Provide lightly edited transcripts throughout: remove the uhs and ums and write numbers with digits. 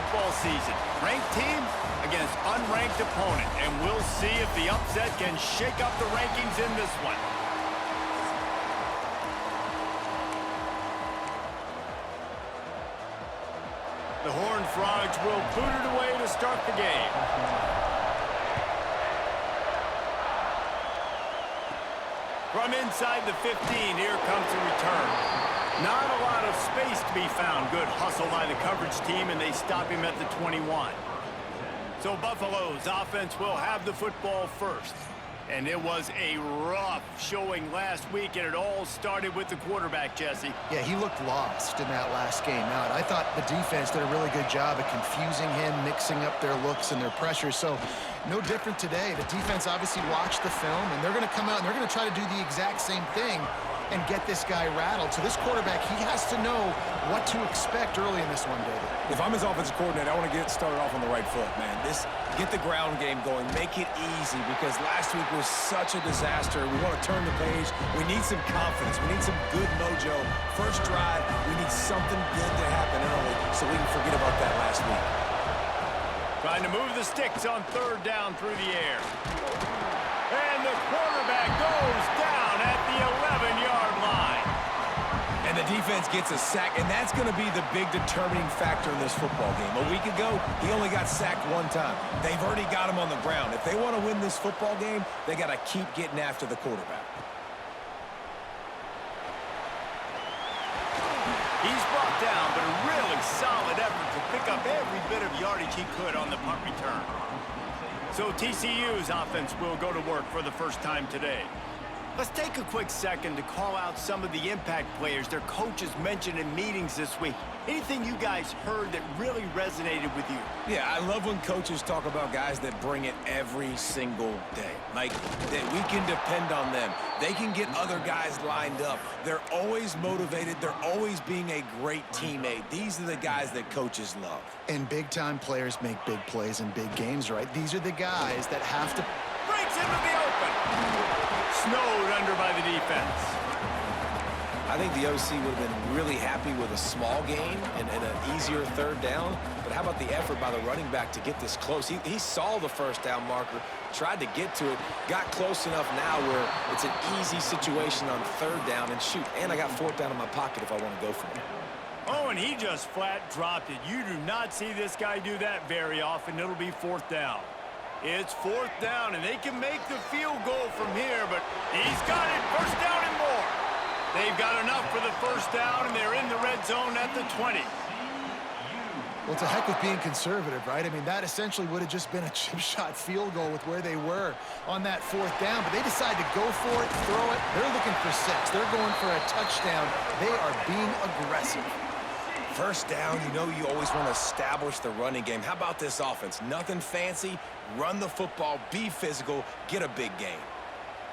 football season. Ranked team against unranked opponent, and we'll see if the upset can shake up the rankings in this one. The Horned Frogs will boot it away to start the game. From inside the 15, here comes the return. Not a lot of space to be found. Good hustle by the coverage team, and they stop him at the 21. So Buffalo's offense will have the football first. And it was a rough showing last week, and it all started with the quarterback, Jesse. Yeah, he looked lost in that last game out. I thought the defense did a really good job of confusing him, mixing up their looks and their pressure. So no different today. The defense obviously watched the film, and they're going to come out and they're going to try to do the exact same thing and get this guy rattled. So this quarterback, he has to know what to expect early in this one, David. If I'm his offensive coordinator, I want to get started off on the right foot, man. Get the ground game going. Make it easy, because last week was such a disaster. We want to turn the page. We need some confidence. We need some good mojo. First drive, we need something good to happen early so we can forget about that last week. Trying to move the sticks on third down through the air. And the quarterback goes down at the 11-yard line. And the defense gets a sack, and that's going to be the big determining factor in this football game. A week ago, he only got sacked one time. They've already got him on the ground. If they want to win this football game, they got to keep getting after the quarterback. He's brought down, but a really solid effort to pick up every bit of yardage he could on the punt return. So TCU's offense will go to work for the first time today. Let's take a quick second to call out some of the impact players their coaches mentioned in meetings this week. Anything you guys heard that really resonated with you? Yeah, I love when coaches talk about guys that bring it every single day. Like, that we can depend on them. They can get other guys lined up. They're always motivated. They're always being a great teammate. These are the guys that coaches love. And big-time players make big plays in big games, right? These are the guys that have to... Breaks into the open. Snowed under by the defense. I think the OC would have been really happy with a small gain and an easier third down. But how about the effort by the running back to get this close? He saw the first down marker, tried to get to it, got close enough now where it's an easy situation on third down. And shoot, and I got fourth down in my pocket if I want to go for it. Oh, and he just flat dropped it. You do not see this guy do that very often. It'll be fourth down. It's fourth down, and they can make the field goal from here, but he's got it. First down and more. They've got enough for the first down, and they're in the red zone at the 20. Well, it's a heck with being conservative, right? I mean, that essentially would have just been a chip shot field goal with where they were on that fourth down, but they decided to go for it, throw it. They're looking for 6. They're going for a touchdown. They are being aggressive. First down, you know you always want to establish the running game. How about this offense? Nothing fancy. Run the football, be physical, get a big gain.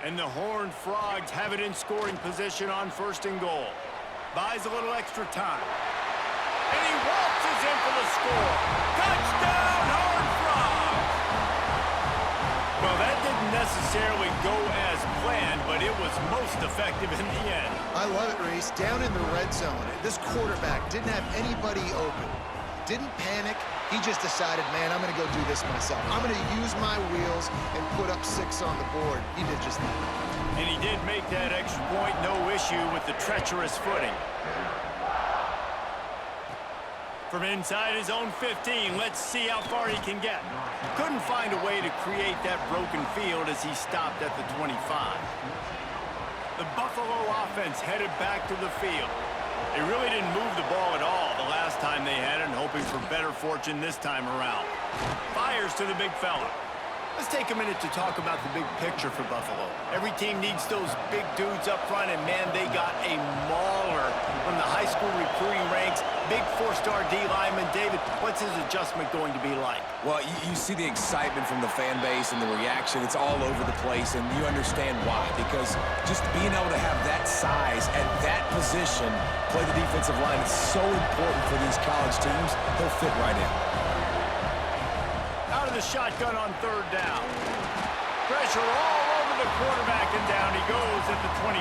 And the Horned Frogs have it in scoring position on first and goal. Buys a little extra time. And he waltzes in for the score. Touchdown, Horned Frogs! Well, that didn't necessarily go as planned, but it was most effective in the end. I love it, Reese. Down in the red zone, this quarterback didn't have anybody open. Didn't panic. He just decided, man, I'm going to go do this myself. I'm going to use my wheels and put up 6 on the board. He did just that. And he did make that extra point, no issue with the treacherous footing. From inside his own 15, let's see how far he can get. Couldn't find a way to create that broken field as he stopped at the 25. The Buffalo offense headed back to the field. They really didn't move the ball at all the last time they had it, and hoping for better fortune this time around. Fires to the big fella. Let's take a minute to talk about the big picture for Buffalo. Every team needs those big dudes up front, and man, they got a mauler from the high school recruiting ranks. Big 4-star D lineman. David, what's his adjustment going to be like? Well, you see the excitement from the fan base and the reaction. It's all over the place, and you understand why. Because just being able to have that size at that position, play the defensive line, is so important for these college teams. He'll fit right in. Out of the shotgun on third down. Pressure all over the quarterback, and down he goes at the 24.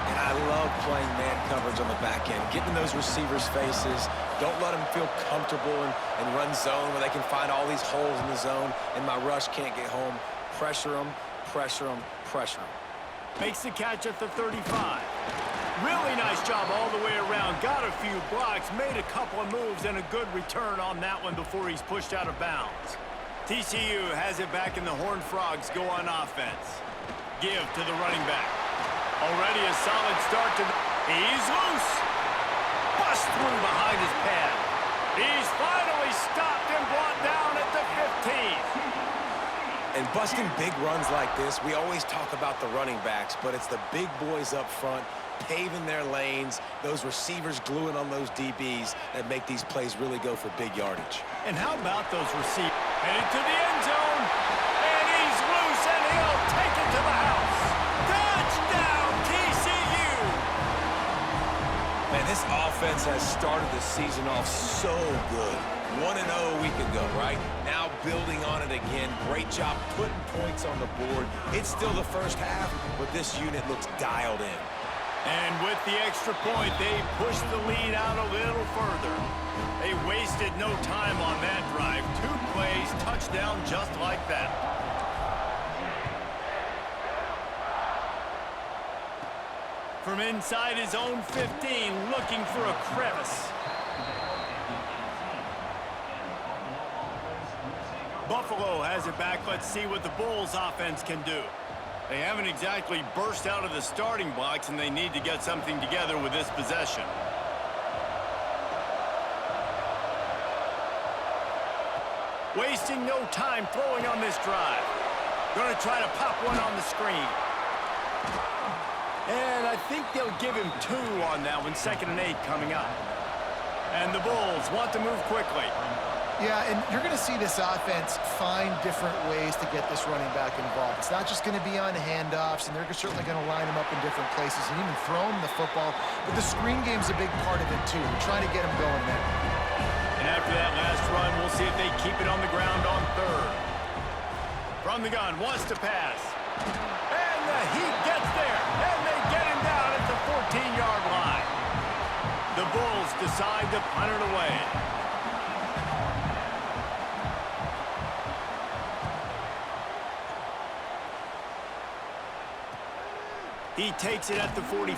And I love playing man coverage on the back end, getting in those receivers' faces. Don't let them feel comfortable and run zone where they can find all these holes in the zone and my rush can't get home. Pressure them, pressure them, pressure them. Makes the catch at the 35. Really nice job all the way around. Got a few blocks, made a couple of moves, and a good return on that one before he's pushed out of bounds. TCU has it back, and the Horned Frogs go on offense. Give to the running back. Already a solid start to the... He's loose. Bust through behind his pad. He's finally stopped and brought down at the 15. And busting big runs like this, we always talk about the running backs, but it's the big boys up front paving their lanes, those receivers gluing on those DBs that make these plays really go for big yardage. And how about those receivers? Headed to the end zone, and he's loose, and he'll take it to the house. Touchdown, TCU! Man, this offense has started the season off so good. 1-0 a week ago, right? Now building on it again. Great job putting points on the board. It's still the first half, but this unit looks dialed in. And with the extra point, they pushed the lead out a little further. They wasted no time on that drive. 2 plays, touchdown just like that. From inside his own 15, looking for a crevice. Buffalo has it back. Let's see what the Bulls offense can do. They haven't exactly burst out of the starting blocks, and they need to get something together with this possession. Wasting no time throwing on this drive. Going to try to pop one on the screen. And I think they'll give him 2 on that one. 2nd and 8 coming up. And the Bulls want to move quickly. Yeah, and you're going to see this offense find different ways to get this running back involved. It's not just going to be on handoffs, and they're certainly going to line him up in different places and even throw him the football. But the screen game's a big part of it, too. We're trying to get him going there. And after that last run, we'll see if they keep it on the ground on 3rd. From the gun, wants to pass. And the Heat gets there, and they get him down at the 14-yard line. The Bulls decide to punt it away. He takes it at the 45.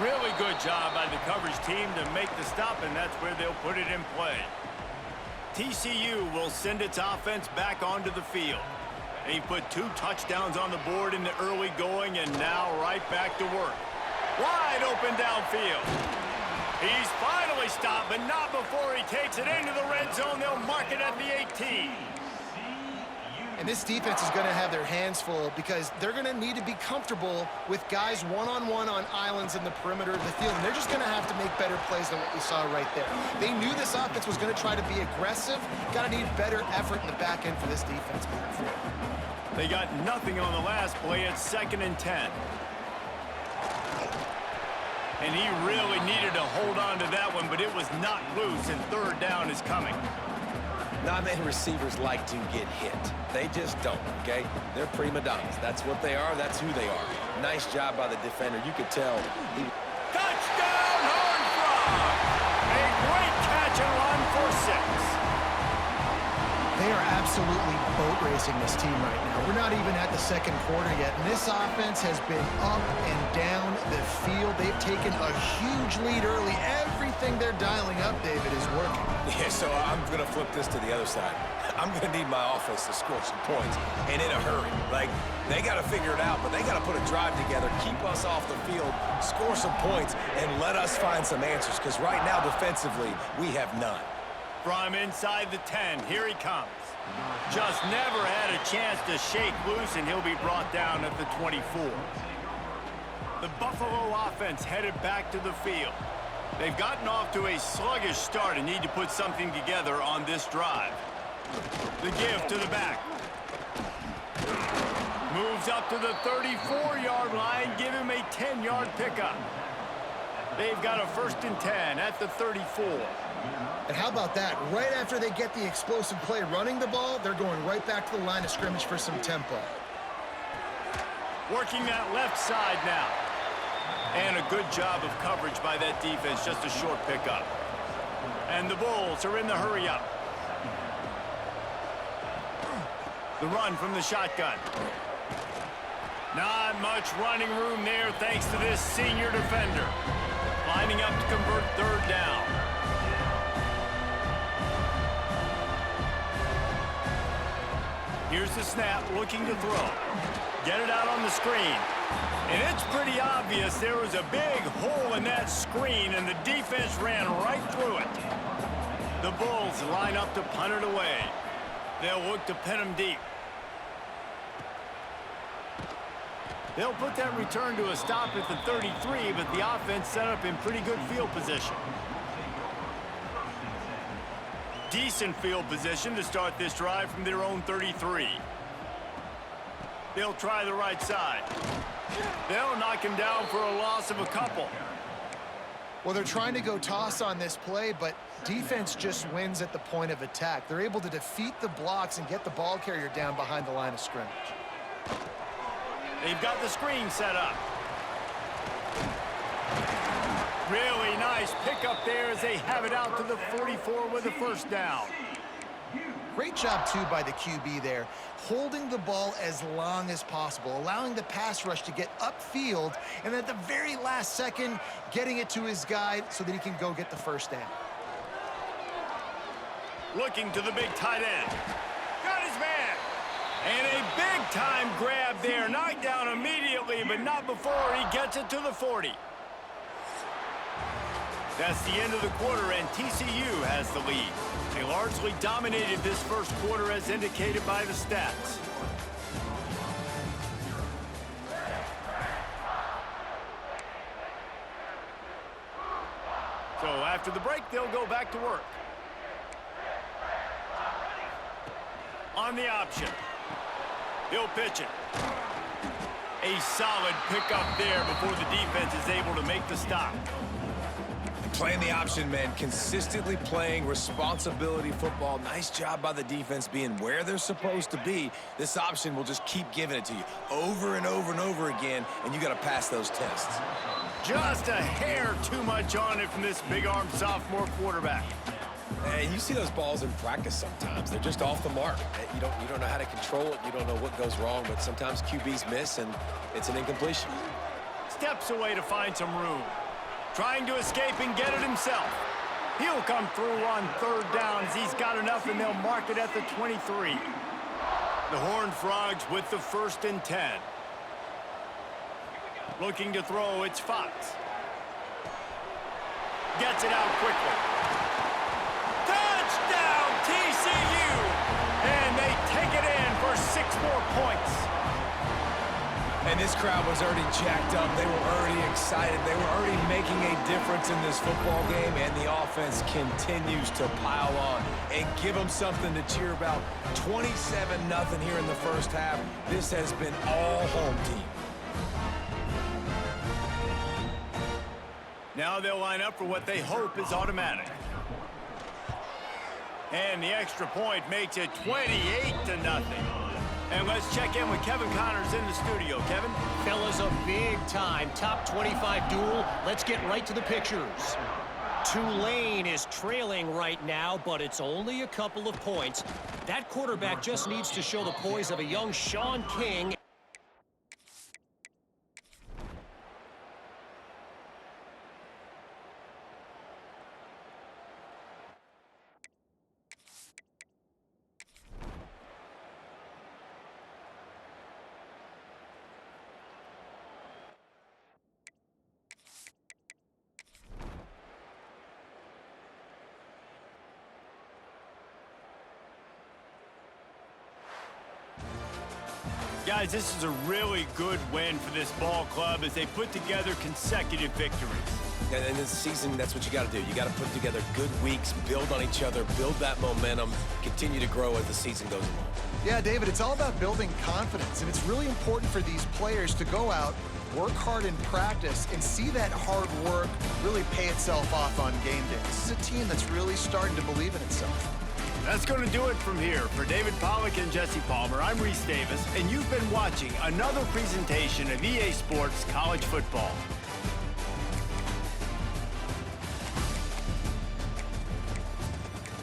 Really good job by the coverage team to make the stop, and that's where they'll put it in play. TCU will send its offense back onto the field. They put 2 touchdowns on the board in the early going, and now right back to work. Wide open downfield. He's finally stopped, but not before he takes it into the red zone. They'll mark it at the 18. And this defense is going to have their hands full because they're going to need to be comfortable with guys one-on-one on islands in the perimeter of the field. And they're just going to have to make better plays than what we saw right there. They knew this offense was going to try to be aggressive. Got to need better effort in the back end for this defense moving forward. They got nothing on the last play. It's 2nd and 10. And he really needed to hold on to that one, but it was not loose, and 3rd down is coming. Not many receivers like to get hit. They just don't, okay? They're prima donnas. That's what they are. That's who they are. Nice job by the defender. You could tell. Touchdown, Horned Frogs! A great catch and run for 6. They are absolutely boat racing this team right now. We're not even at the 2nd quarter yet, and this offense has been up and down the field. They've taken a huge lead early. Everything they're dialing up, David, is working. Yeah, so I'm going to flip this to the other side. I'm going to need my offense to score some points, and in a hurry. Like, they got to figure it out, but they got to put a drive together, keep us off the field, score some points, and let us find some answers, because right now, defensively, we have none. From inside the 10, here he comes. Just never had a chance to shake loose, and he'll be brought down at the 24. The Buffalo offense headed back to the field. They've gotten off to a sluggish start and need to put something together on this drive. The give to the back. Moves up to the 34-yard line, give him a 10-yard pickup. They've got a 1st and 10 at the 34. And how about that? Right after they get the explosive play running the ball, they're going right back to the line of scrimmage for some tempo. Working that left side now. And a good job of coverage by that defense, just a short pickup. And the Bulls are in the hurry-up. The run from the shotgun. Not much running room there thanks to this senior defender. Lining up to convert third down. Here's the snap, looking to throw. Get it out on the screen. And it's pretty obvious there was a big hole in that screen, and the defense ran right through it. The Bulls line up to punt it away. They'll look to pin them deep. They'll put that return to a stop at the 33, but the offense set up in pretty good field position. Decent field position to start this drive from their own 33. They'll try the right side. They'll knock him down for a loss of a couple. Well, they're trying to go toss on this play, but defense just wins at the point of attack. They're able to defeat the blocks and get the ball carrier down behind the line of scrimmage. They've got the screen set up. Really nice pickup there as they have it out to the 44 with a first down. Great job, too, by the QB there, holding the ball as long as possible, allowing the pass rush to get upfield, and at the very last second, getting it to his guy so that he can go get the first down. Looking to the big tight end. Got his man. And a big-time grab there. Knocked down immediately, but not before he gets it to the 40. That's the end of the quarter, and TCU has the lead. They largely dominated this first quarter as indicated by the stats. So after the break, they'll go back to work. On the option. He'll pitch it. A solid pickup there before the defense is able to make the stop. Playing the option, man. Consistently playing responsibility football. Nice job by the defense being where they're supposed to be. This option will just keep giving it to you over and over and over again, and you got to pass those tests. Just a hair too much on it from this big-armed sophomore quarterback. And you see those balls in practice sometimes. They're just off the mark. You don't know how to control it. You don't know what goes wrong, but sometimes QBs miss, and it's an incompletion. Steps away to find some room. Trying to escape and get it himself. He'll come through on third downs. He's got enough, and they'll mark it at the 23. The Horned Frogs with the 1st and 10. Looking to throw, it's Fox. Gets it out quickly. Touchdown, TCU! And they take it in for 6 more points. And this crowd was already jacked up. They were already excited. They were already making a difference in this football game, and the offense continues to pile on and give them something to cheer about. 27-0 here in the first half. This has been all home team. Now they'll line up for what they hope is automatic. And the extra point makes it 28-0. And let's check in with Kevin Connors in the studio. Kevin? Fellas, a big-time top 25 duel. Let's get right to the pictures. Tulane is trailing right now, but it's only a couple of points. That quarterback just needs to show the poise of a young Sean King. Guys, this is a really good win for this ball club as they put together consecutive victories. And in this season, that's what you got to do. You got to put together good weeks, build on each other, build that momentum, continue to grow as the season goes along. Yeah, David, it's all about building confidence, and it's really important for these players to go out, work hard in practice, and see that hard work really pay itself off on game day. This is a team that's really starting to believe in itself. That's going to do it from here. For David Pollack and Jesse Palmer, I'm Reese Davis, and you've been watching another presentation of EA Sports College Football.